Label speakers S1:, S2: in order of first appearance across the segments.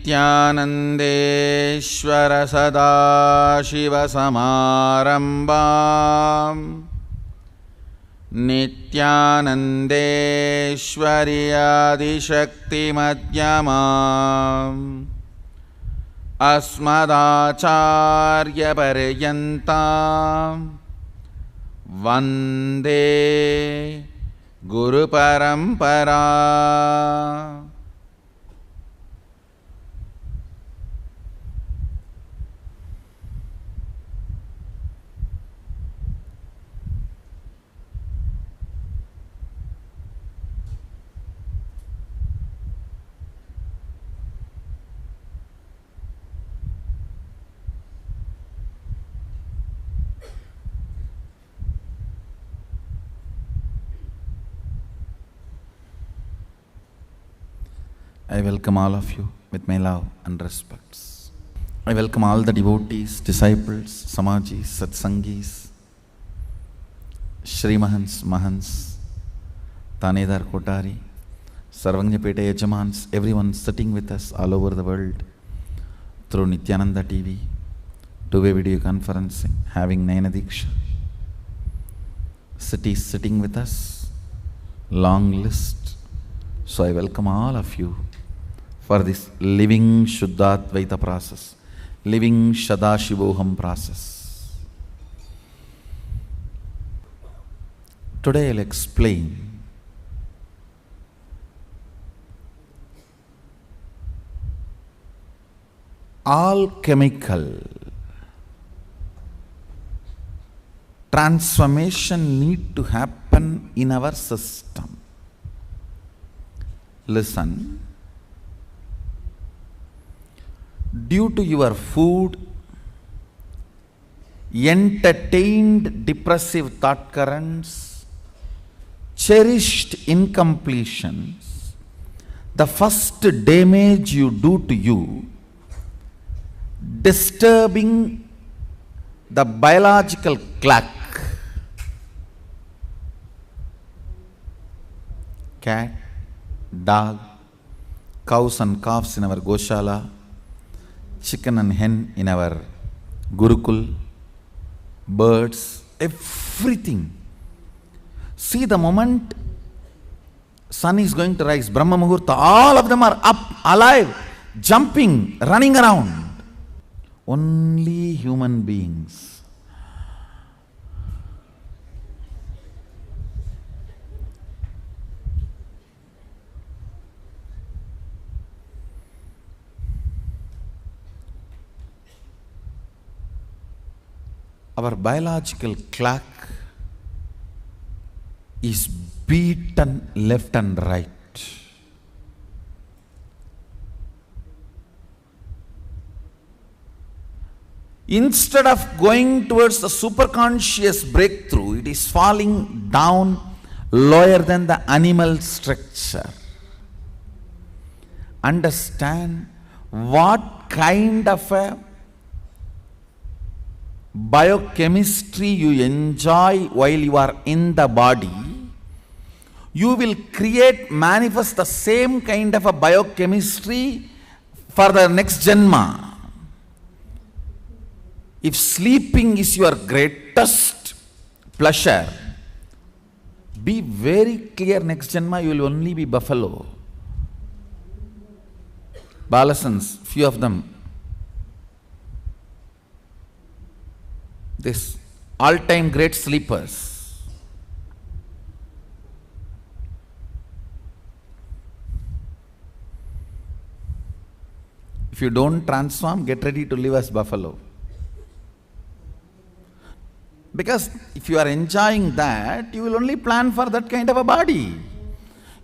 S1: नित्यानन्देश्वर सदाशिवसमारम्भाम् नित्यानन्देश्वरि आदिशक्तिमध्यमाम् अस्मदाचार्यपर्यन्ताम् वन्दे गुरुपरम्परा। I welcome all of you with my love and respects. I welcome all the devotees, disciples, Samajis, Satsangis, Shri Mahans, Mahans, Tanedar Kotari, Sarvajnapeta Yajamans, everyone sitting with us all over the world through Nityananda TV, two-way video conferencing, having Nayana Diksha. Cities sitting with us, long list. So I welcome all of you for this living Shuddhadvaita process, living Sadashivoham process. Today I'll explain alchemical transformation need to happen in our system. Listen. Due to your food, entertained depressive thought currents, cherished incompletions, the first damage you do to you, disturbing the biological clock. Cat, dog, cows and calves in our Goshala, chicken and hen in our Gurukul, birds, everything. See, the moment sun is going to rise, Brahma Muhurta, all of them are up, alive, jumping, running around. Only human beings. Our biological clock is beaten left and right. Instead of going towards the superconscious breakthrough, it is falling down lower than the animal structure. Understand what kind of a biochemistry you enjoy while you are in the body. You will manifest the same kind of a biochemistry for the next Janma. If sleeping is your greatest pleasure, be very clear, next Janma you will only be buffalo. Balasans, few of them, this all-time great sleepers. If you don't transform, get ready to live as buffalo. Because if you are enjoying that, you will only plan for that kind of a body.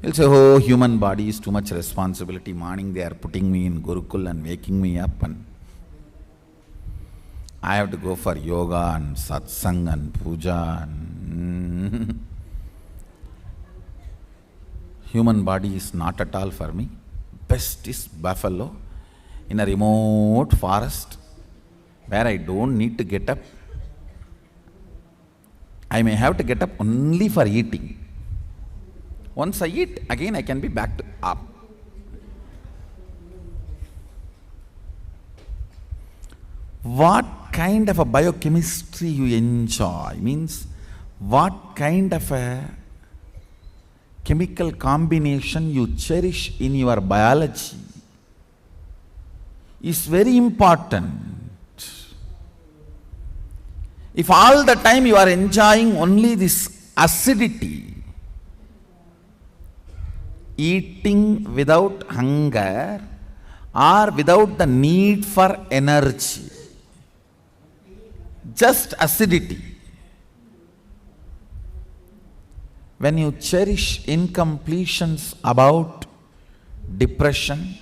S1: You'll say, oh, human body is too much responsibility. Morning they are putting me in Gurukul and waking me up, and I have to go for yoga and satsang and puja. And human body is not at all for me. Best is buffalo in a remote forest where I don't need to get up. I may have to get up only for eating. Once I eat, again I can be back to up. what kind of a biochemistry you enjoy, means what kind of a chemical combination you cherish in your biology is very important. If all the time you are enjoying only this acidity, eating without hunger or without the need for energy, just acidity. When you cherish incompletions about depression,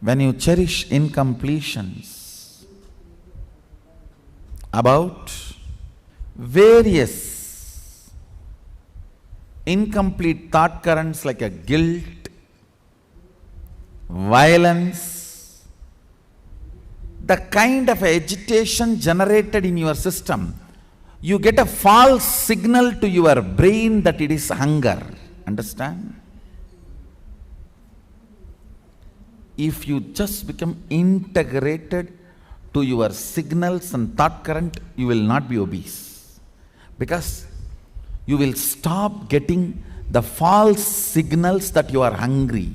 S1: when you cherish incompletions about various incomplete thought currents like a guilt, violence, the kind of agitation generated in your system, you get a false signal to your brain that it is hunger. Understand? If you just become integrated to your signals and thought current, you will not be obese. Because you will stop getting the false signals that you are hungry.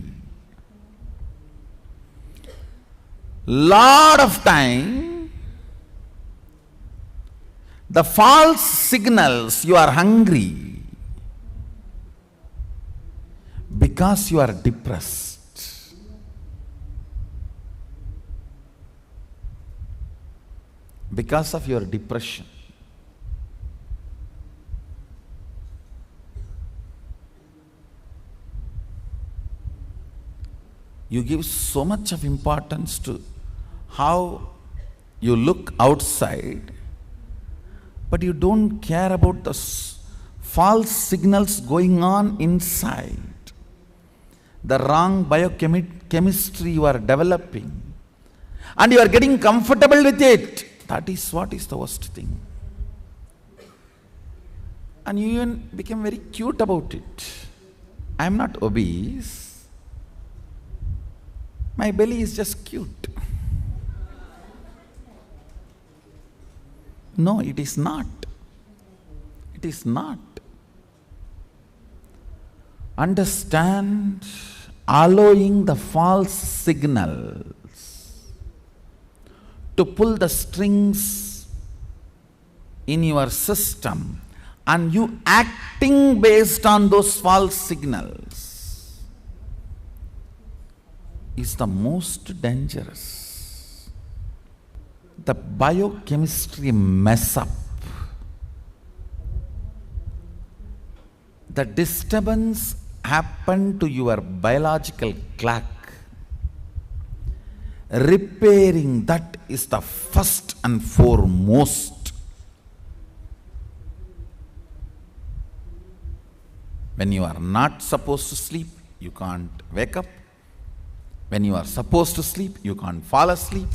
S1: Lot of time, the false signals you are hungry because you are depressed. Because of your depression. You give so much of importance to how you look outside, but you don't care about the false signals going on inside, the wrong biochemistry you are developing, and you are getting comfortable with it. That is what is the worst thing. And you even become very cute about it. I am not obese. My belly is just cute. No, it is not. It is not. Understand, allowing the false signals to pull the strings in your system and you acting based on those false signals is the most dangerous. The biochemistry mess up. The disturbance happen to your biological clock. Repairing that is the first and foremost. When you are not supposed to sleep, you can't wake up. When you are supposed to sleep, you can't fall asleep.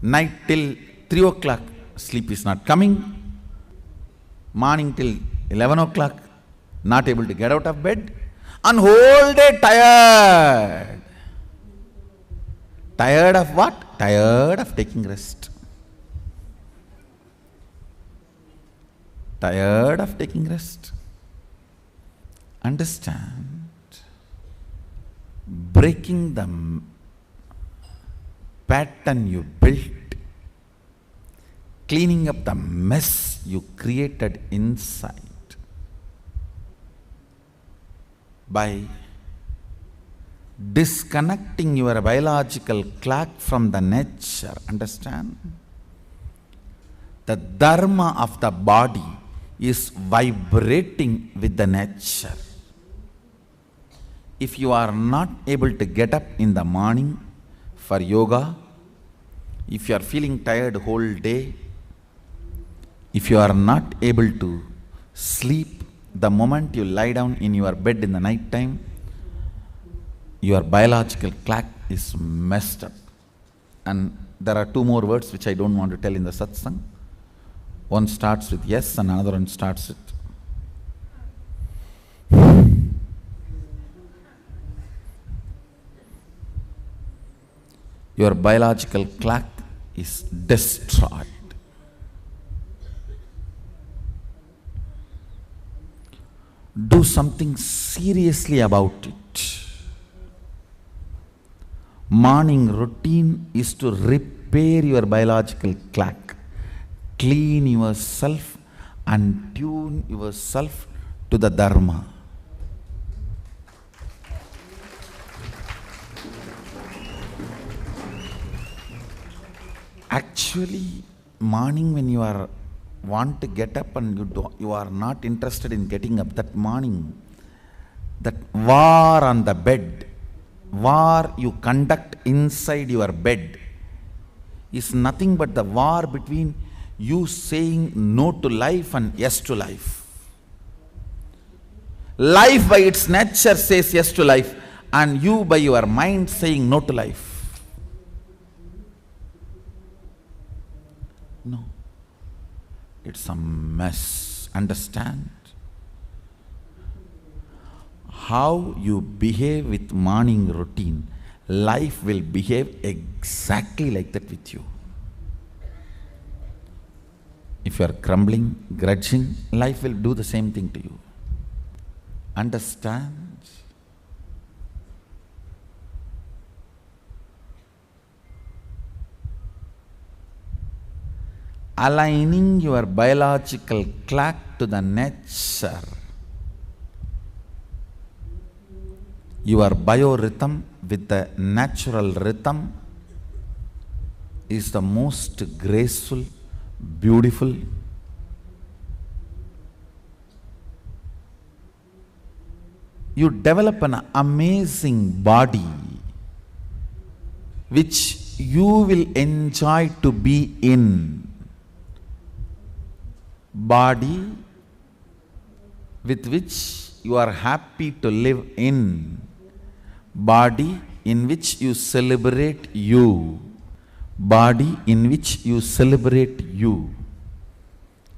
S1: Night till 3 o'clock, sleep is not coming. Morning till 11 o'clock, not able to get out of bed. And whole day tired. Tired of what? Tired of taking rest. Tired of taking rest. Understand? Breaking the pattern you built, cleaning up the mess you created inside by disconnecting your biological clock from the nature. Understand? The dharma of the body is vibrating with the nature. If you are not able to get up in the morning for yoga, if you are feeling tired whole day, if you are not able to sleep the moment you lie down in your bed in the night time, your biological clock is messed up. And there are 2 more words which I don't want to tell in the satsang. One starts with yes and another one starts with your biological clock is destroyed. Do something seriously about it. Morning routine is to repair your biological clock, clean yourself and tune yourself to the Dharma. Actually, morning when you want to get up and you are not interested in getting up, that morning, that war on the bed, war you conduct inside your bed is nothing but the war between you saying no to life and yes to life. Life by its nature says yes to life, and you by your mind saying no to life. No. It's a mess. Understand? How you behave with morning routine, life will behave exactly like that with you. If you are grumbling, grudging, life will do the same thing to you. Understand? Aligning your biological clock to the nature, your biorhythm with the natural rhythm is the most graceful, beautiful, you develop an amazing body which you will enjoy to be in. Body with which you are happy to live in. Body in which you celebrate you. Body in which you celebrate you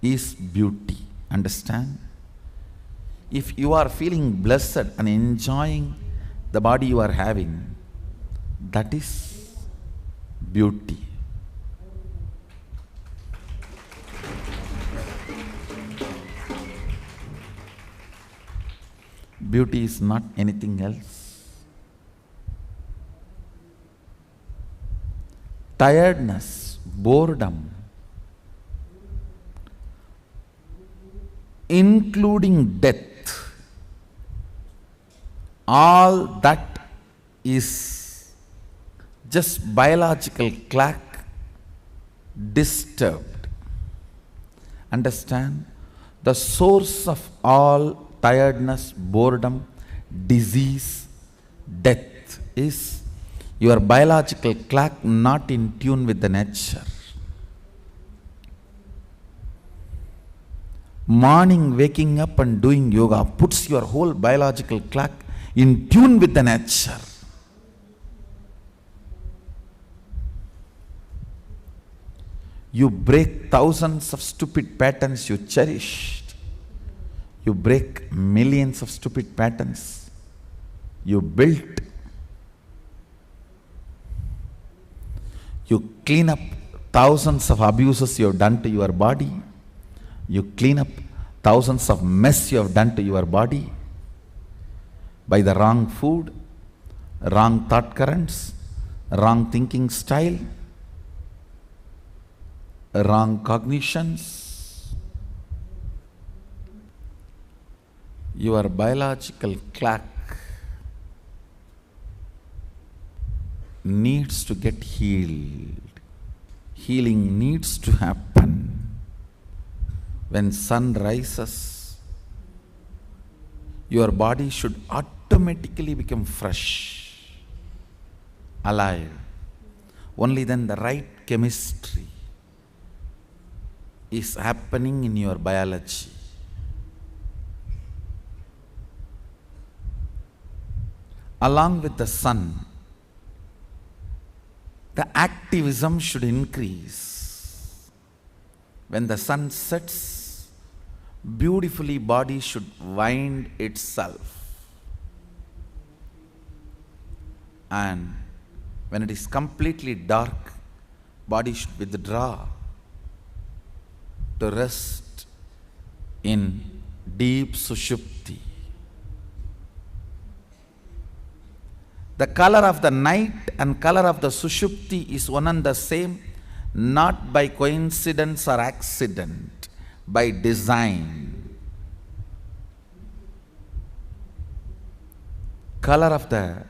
S1: is beauty. Understand? If you are feeling blessed and enjoying the body you are having, that is beauty. Beauty is not anything else. Tiredness, boredom, including death, all that is just biological clock disturbed. Understand? The source of all tiredness, boredom, disease, death is your biological clock not in tune with the nature. Morning waking up and doing yoga puts your whole biological clock in tune with the nature. You break thousands of stupid patterns you cherished. You break millions of stupid patterns you built. You clean up thousands of abuses you have done to your body. You clean up thousands of mess you have done to your body by the wrong food, wrong thought currents, wrong thinking style, wrong cognitions. Your biological clock needs to get healed. Healing needs to happen. When sun rises, your body should automatically become fresh, alive. Only then the right chemistry is happening in your biology. Along with the sun, the activism should increase. When the sun sets, beautifully body should wind itself. And when it is completely dark, body should withdraw to rest in deep sushupti. The color of the night and color of the sushupti is one and the same, not by coincidence or accident, by design. Color of the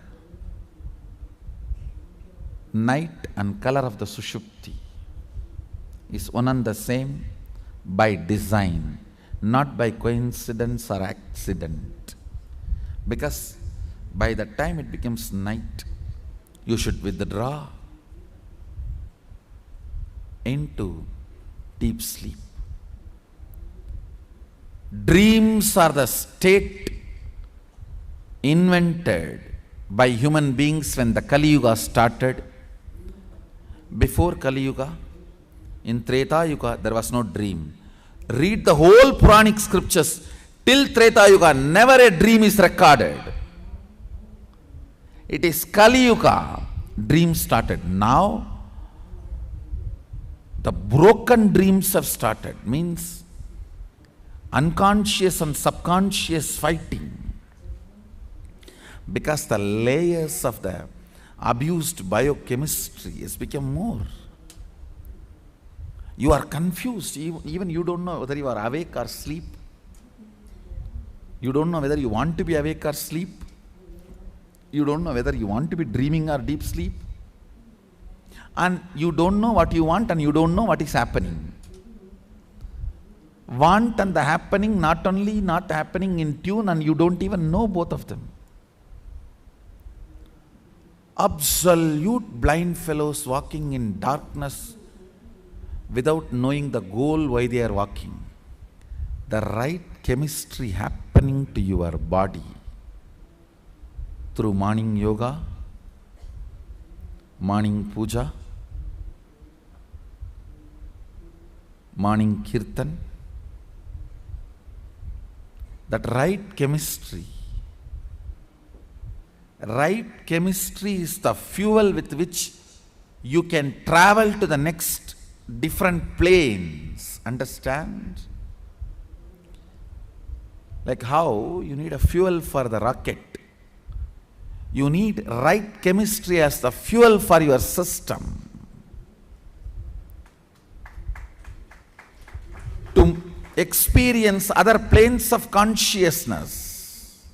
S1: night and color of the sushupti is one and the same by design, not by coincidence or accident. Because by the time it becomes night, you should withdraw into deep sleep. Dreams are the state invented by human beings when the Kali Yuga started. Before Kali Yuga, in Treta Yuga, there was no dream. Read the whole Puranic scriptures. Till Treta Yuga, never a dream is recorded. It is Kali Yuga, dreams started. Now, the broken dreams have started. Means unconscious and subconscious fighting. Because the layers of the abused biochemistry has become more. You are confused. Even you don't know whether you are awake or asleep. You don't know whether you want to be awake or sleep. You don't know whether you want to be dreaming or deep sleep. And you don't know what you want and you don't know what is happening. Want and the happening not only not happening in tune, and you don't even know both of them. Absolute blind fellows walking in darkness without knowing the goal why they are walking. The right chemistry happening to your body through morning yoga, morning puja, morning kirtan. That right chemistry is the fuel with which you can travel to the next different planes. Understand? Like how you need a fuel for the rocket. You need right chemistry as the fuel for your system. To experience other planes of consciousness.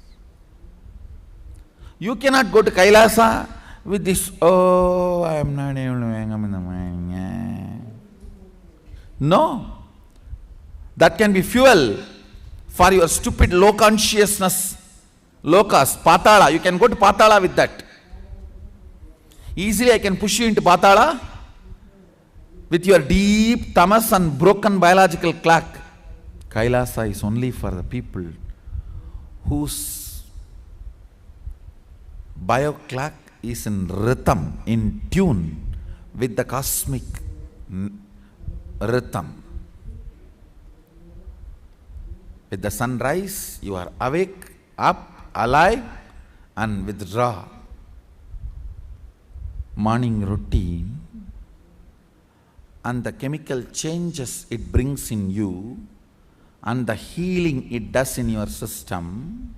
S1: You cannot go to Kailasa with this, oh, I am not able to hang up in the mind. No. That can be fuel for your stupid low consciousness. Lokas, Patala. You can go to Patala with that. Easily I can push you into Patala with your deep tamas and broken biological clock. Kailasa is only for the people whose bio clock is in rhythm, in tune with the cosmic rhythm. With the sunrise, you are awake, up, alive, and withdraw. Morning routine and the chemical changes it brings in you and the healing it does in your system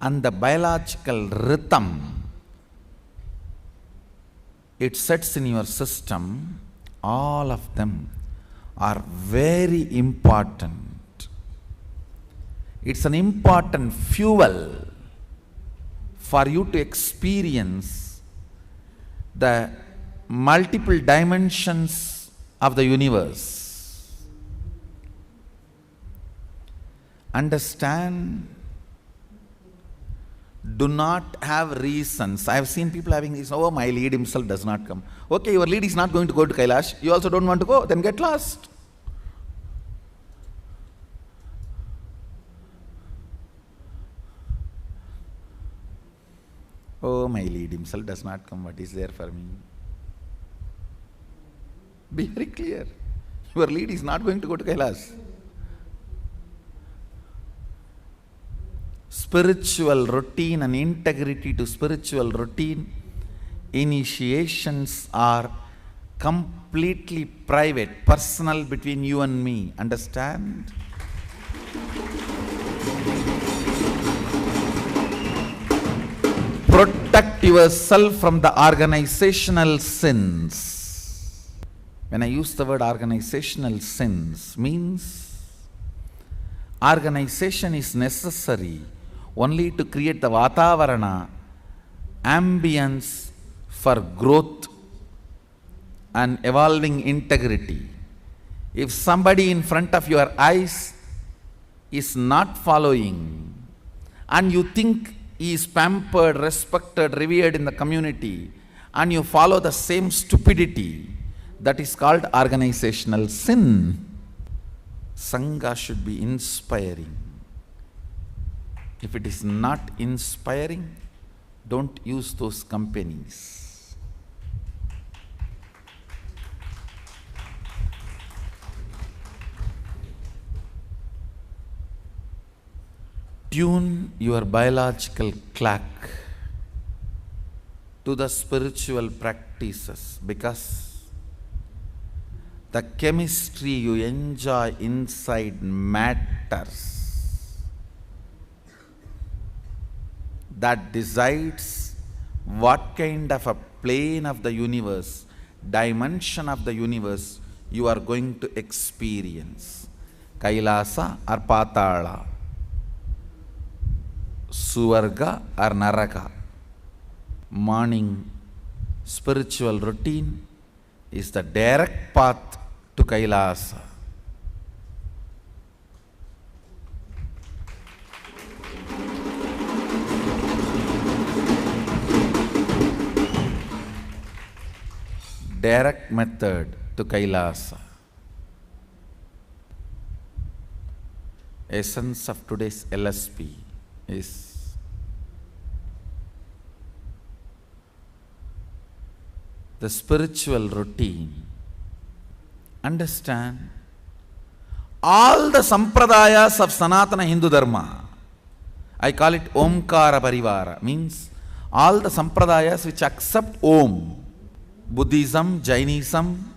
S1: and the biological rhythm it sets in your system, all of them are very important. It's an important fuel for you to experience the multiple dimensions of the universe. Understand? Do not have reasons. I have seen people having this, oh, my lead himself does not come. Okay, your lead is not going to go to Kailash. You also don't want to go, then get lost. Oh, my lead himself does not come. What is there for me? Be very clear. Your lead is not going to go to Kailash. spiritual routine and integrity to spiritual routine, initiations are completely private, personal between you and me. Understand? Protect yourself from the organizational sins. When I use the word organizational sins, means organization is necessary only to create the vatavarana, ambience for growth and evolving integrity. If somebody in front of your eyes is not following and you think he is pampered, respected, revered in the community, and you follow the same stupidity, that is called organizational sin. Sangha should be inspiring. If it is not inspiring, don't use those companies. Tune your biological clock to the spiritual practices, because the chemistry you enjoy inside matters. That decides what kind of a plane of the universe, dimension of the universe you are going to experience. Kailasa or Patala, Suvarga or Naraka. Morning spiritual routine is the direct path to Kailasa. Direct method to Kailasa. Essence of today's LSP is the spiritual routine. Understand, all the sampradayas of Sanatana Hindu Dharma, I call it Omkara Parivara, means all the sampradayas which accept Om. Buddhism, Jainism,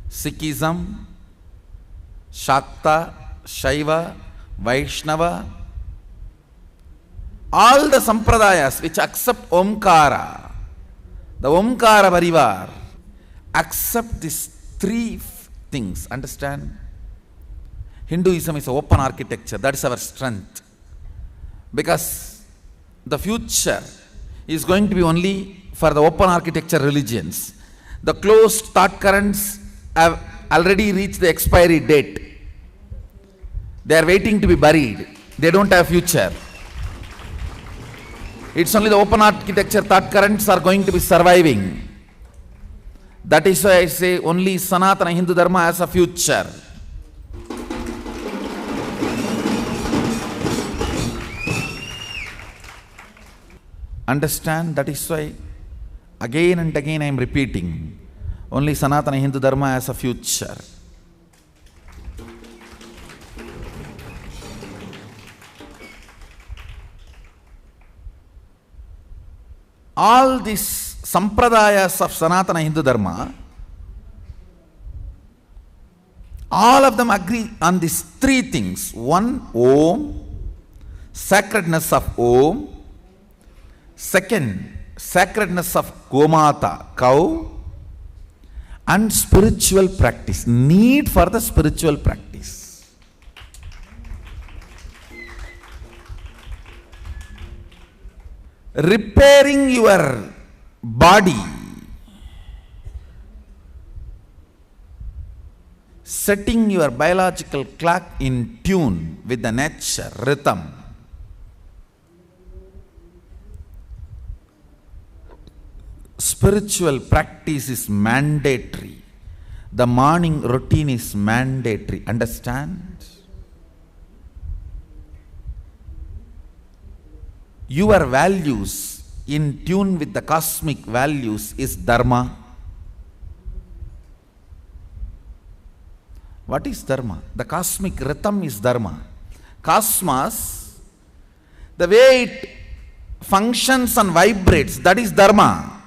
S1: Sikhism, Shakta, Shaiva, Vaishnava, all the sampradayas which accept Omkara, the Omkara Parivar, accept these three things. Understand? Hinduism is an open architecture. That is our strength. Because the future is going to be only for the open architecture religions. The closed thought currents have already reached the expiry date. They are waiting to be buried. They don't have future. It's only the open architecture thought currents are going to be surviving. That is why I say only Sanatana Hindu Dharma has a future. Understand? That is why again and again I am repeating, only Sanatana Hindu Dharma has a future. All these sampradayas of Sanatana Hindu Dharma, all of them agree on these three things. One, Om, sacredness of Om. Second, sacredness of Gomata, cow. And spiritual practice, need for the spiritual practice. Repairing your body, setting your biological clock in tune with the nature, rhythm. Spiritual practice is mandatory. The morning routine is mandatory. Understand? Your values in tune with the cosmic values is Dharma. What is Dharma? The cosmic rhythm is Dharma. Cosmos, the way it functions and vibrates, that is dharma.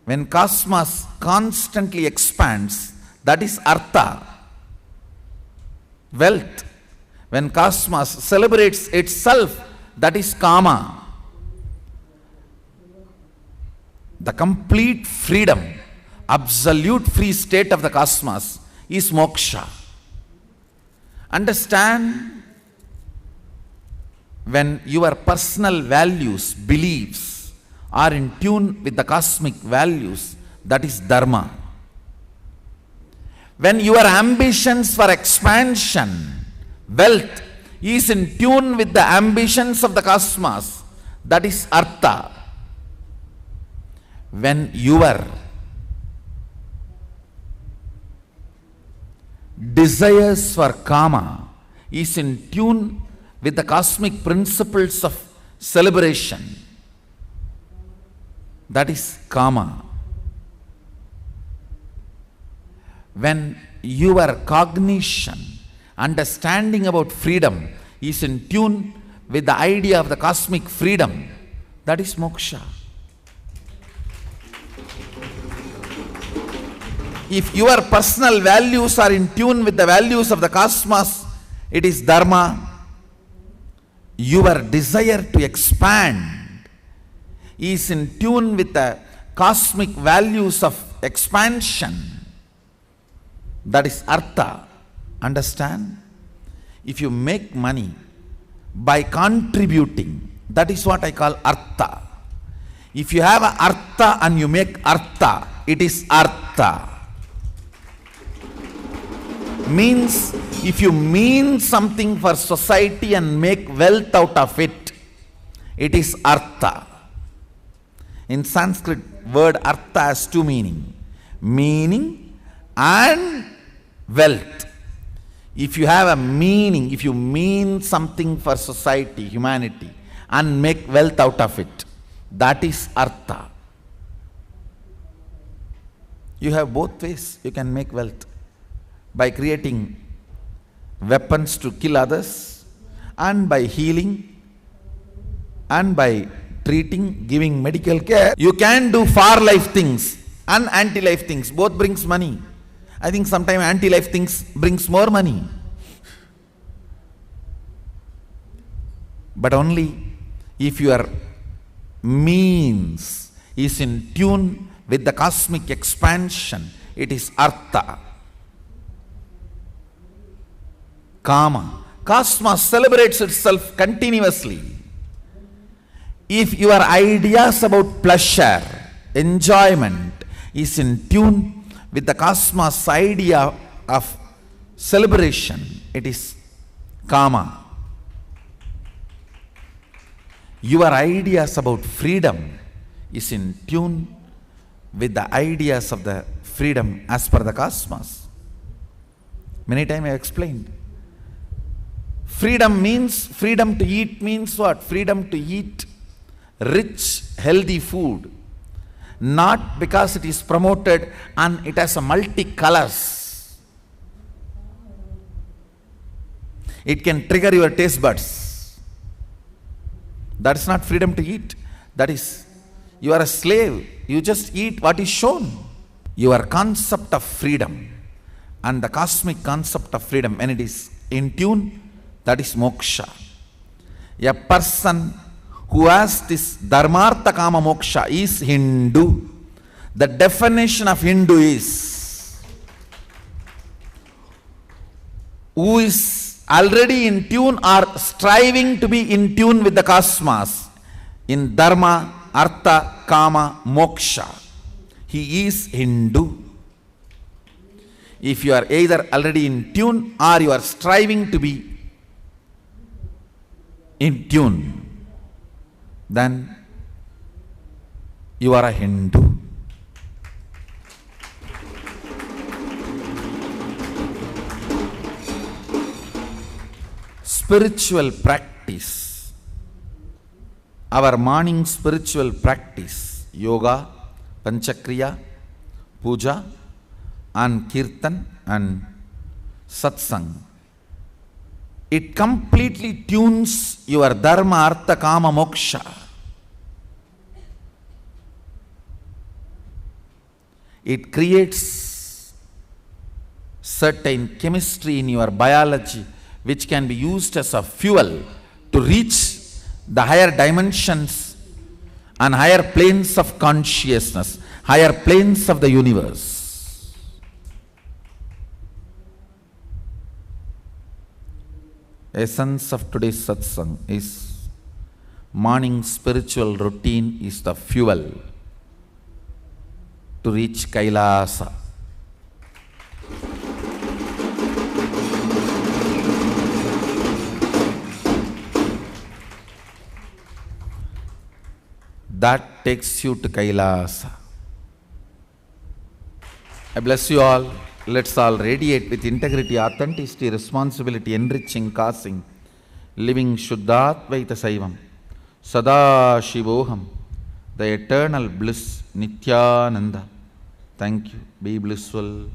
S1: When cosmos constantly expands, that is artha, wealth. When cosmos celebrates itself, that is kama. The complete freedom, absolute free state of the cosmos is moksha. Understand, when your personal values, beliefs are in tune with the cosmic values, that is dharma. When your ambitions for expansion, wealth, is in tune with the ambitions of the cosmos, that is artha. When your desires for kama is in tune with the cosmic principles of celebration, that is kama. When your cognition, understanding about freedom is in tune with the idea of the cosmic freedom, that is moksha. If your personal values are in tune with the values of the cosmos, it is dharma. Your desire to expand is in tune with the cosmic values of expansion, that is artha. Understand? If you make money by contributing, that is what I call artha. If you have a artha and you make artha, it is artha. Means, if you mean something for society and make wealth out of it, it is artha. In Sanskrit, word artha has two meanings: meaning and wealth. If you have a meaning, if you mean something for society, humanity, and make wealth out of it, that is artha. You have both ways. You can make wealth by creating weapons to kill others, and by healing, and by treating, giving medical care. You can do far life things and anti-life things. Both brings money. I think sometimes anti-life things brings more money. But only if your means is in tune with the cosmic expansion, it is artha. Kama. Cosmos celebrates itself continuously. If your ideas about pleasure, enjoyment is in tune with the cosmos idea of celebration, it is kama. Your ideas about freedom is in tune with the ideas of the freedom as per the cosmos. Many times I have explained. Freedom means, freedom to eat means what? Freedom to eat rich, healthy food. Not because it is promoted and it has a multi-colors. It can trigger your taste buds. That is not freedom to eat. That is, you are a slave. You just eat what is shown. Your concept of freedom and the cosmic concept of freedom, when it is in tune, that is moksha. A person who has this dharmartha kama moksha is Hindu. The definition of Hindu is who is already in tune or striving to be in tune with the cosmos in dharma, artha, kama, moksha. He is Hindu. If you are either already in tune or you are striving to be in tune, then you are a Hindu. Spiritual practice, our morning spiritual practice, yoga, panchakriya, puja, and kirtan and satsang, It completely tunes your dharma, artha, kama, moksha. It creates certain chemistry in your biology which can be used as a fuel to reach the higher dimensions and higher planes of consciousness, higher planes of the universe. Essence of today's satsang is morning spiritual routine is the fuel to reach Kailasa. That takes you to Kailasa. I bless you all. Let's all radiate with integrity, authenticity, responsibility, enriching, causing, living Shuddhatvaita Saivam, Sada Shivoham, the eternal bliss, Nityananda. Thank you. Be blissful.